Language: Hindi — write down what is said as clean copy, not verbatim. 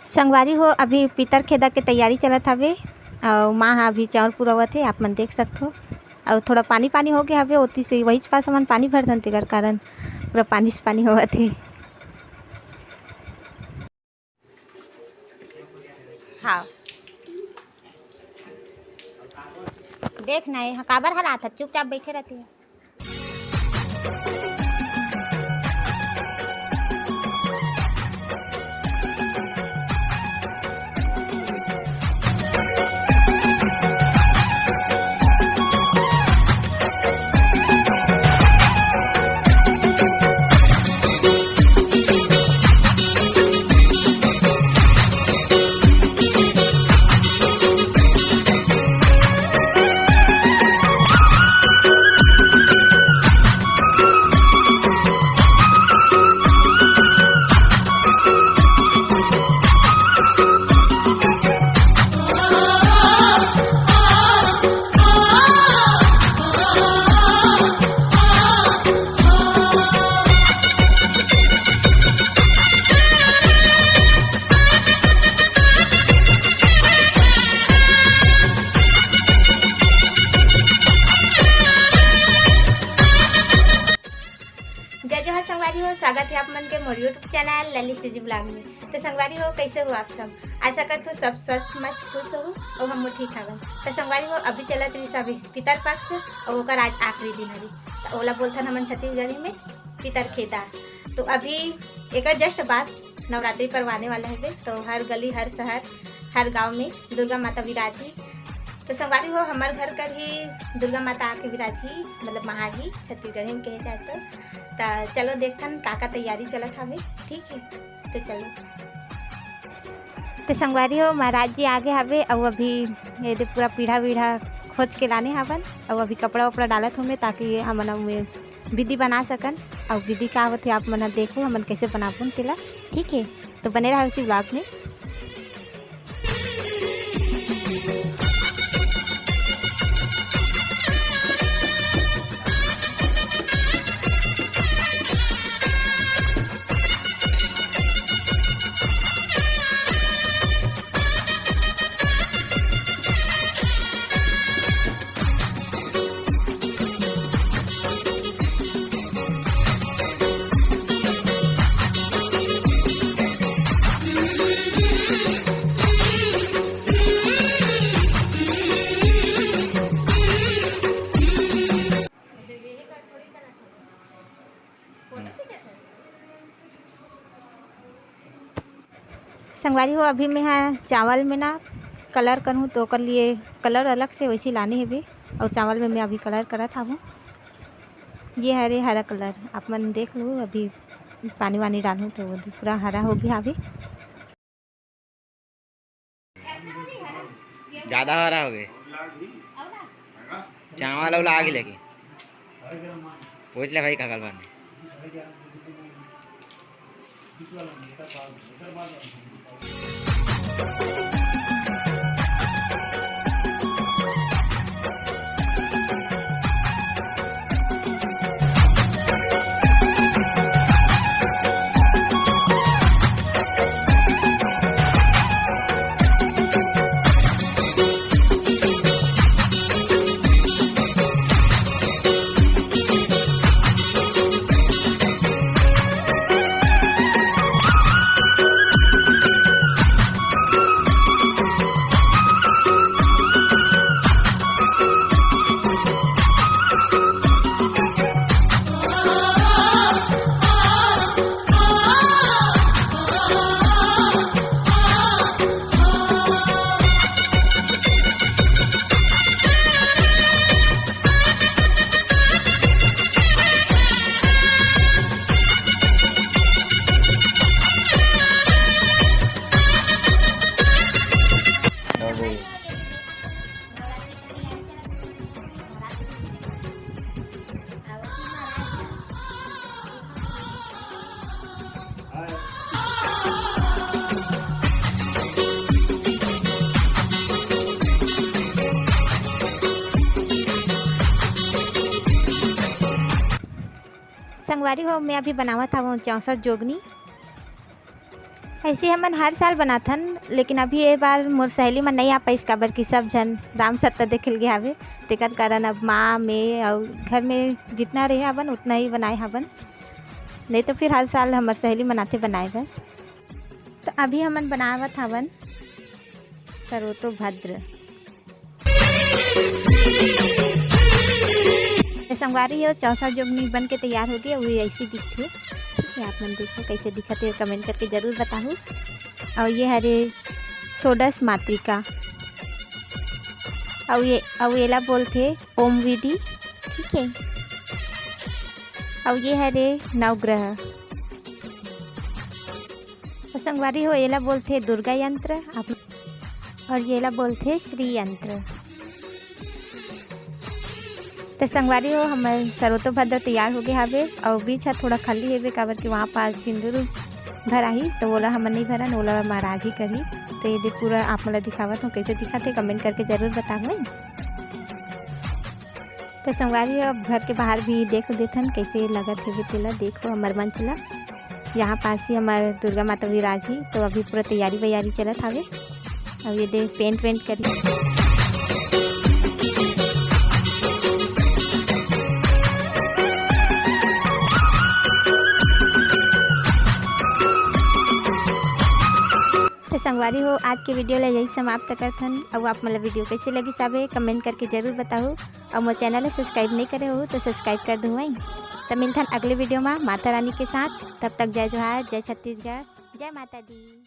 संगवारी हो अभी पितर खेदा के तैयारी चलत हवे और माँ हा अभी चाउर पुरवत है, आप मन देख सकते हो। और थोड़ा पानी पानी हो गया हवे, ओती से वही पास मन पानी भर दन तेकर कारण पूरा पानी से पानी होवत है। हाँ देखना है काबर हरात चुपचाप बैठे रहती है। संगवारी हो स्वागत है आप मन के मोर यूट्यूब चैनल ललित सिजी ब्लॉग में। तो संगवारी हो कैसे हो आप सब, आशा करते हो सब स्वस्थ मस्त खुश हो और हम ठीक हवन। तो संगवारी हो अभी चलत रही सब पितर पक्ष और ओकर आज आखिरी दिन हरी, तो ओला बोलथन हमन छत्तीसगढ़ी में पितर खेदा। तो अभी एक जस्ट बाद नवरात्रि पर्व आने वाला है, तो हर गली हर शहर हर गाँव में दुर्गा माता विराजी। तो संगवारी हो हमारे घर कर ही दुर्गा माता आके विराजी, मतलब महाड़ी छत्तीसगढ़ी में कहे जाए तो चलो देखथन का तैयारी चलत हवे। ठीक है तो चलो। तो संगवारी हो महाराज जी आगे हवे और अभी ये पूरा पीढ़ा वीढ़ा खोज के लाने हवन और अभी कपड़ा वपड़ा डालत होंगे ताकि हमन विधि बना सकन। और विधि का आवत है आप मन देखो हमन कैसे बनाबो तेला। ठीक है तो बने रहा उसी ब्लॉग में। संगवारी हो अभी मैं हाँ चावल में ना कलर करूँ तो कर लिए कलर अलग से वैसे लाने है भी, और चावल में मैं अभी कलर करा था वो ये हरा कलर आप मन देख लो। अभी पानी वानी डालूँ तो वो पूरा हरा हो गया। अभी ज़्यादा हरा हो गए चावल वाला आगे लेके पूछ ले भाई काकल बाने। संगवारी हो मैं अभी बनावा था वो 64 जोगनी। ऐसे हमन हर साल बनाथन, लेकिन अभी ये बार मोर सहेली मन नहीं आ पाइस, काबर कि सब जन राम छत्ता देखल गए हवे। तेकर कारण अब माँ में और घर में जितना रहे हवन उतना ही बनाए हवन, नहीं तो फिर हर साल हमार सहेली मनाते बनाए बर। तो अभी हमन बनावत हवन सर्वतोभद्र। संगवारी हो चौसा जोगनी बन के तैयार हो गया, वही ऐसी दिखते। ठीक है, आप मन देखो कैसे दिखते है, कमेंट करके ज़रूर बताओ। और ये हरे सोडस मातृका और येला बोलते ओम विधि। ठीक है, और ये हरे नवग्रह। और संगवारी हो येला बोलते दुर्गा यंत्र, और येला बोलते श्री यंत्र। तो संगवारी हो हमारे सर्वतोभद्र तैयार हो गए हवे, और बीच है थोड़ा खाली हेवे, काबर कि वहाँ पास सिंदूर भराही, तो ओला हमन नहीं भरन, ओला महाराज ही करी। तो ये पूरा आप मला दिखावत हो, कैसे दिखाते कमेंट करके ज़रूर बताओ। तो संगवारी हो अब घर के बाहर भी देख देथन कैसे लगत है तेला। देखो हमार मंच ला, यहाँ पास ही हमारे दुर्गा माता विराज ही। तो अभी पूरा तैयारी वैयारी चलत हवे। अब ये देख पेंट वेंट करी। तो संगवारी हो आज के वीडियो ला यही समाप्त करथन। और आप मतलब वीडियो कैसे लगी साबे कमेंट करके ज़रूर बताओ। और मोर चैनल सब्सक्राइब नहीं करे हो तो सब्सक्राइब कर दो वहीं। तो मिलथन अगले वीडियो में माता रानी के साथ। तब तक जय जोहार, जय छत्तीसगढ़, जय माता दी।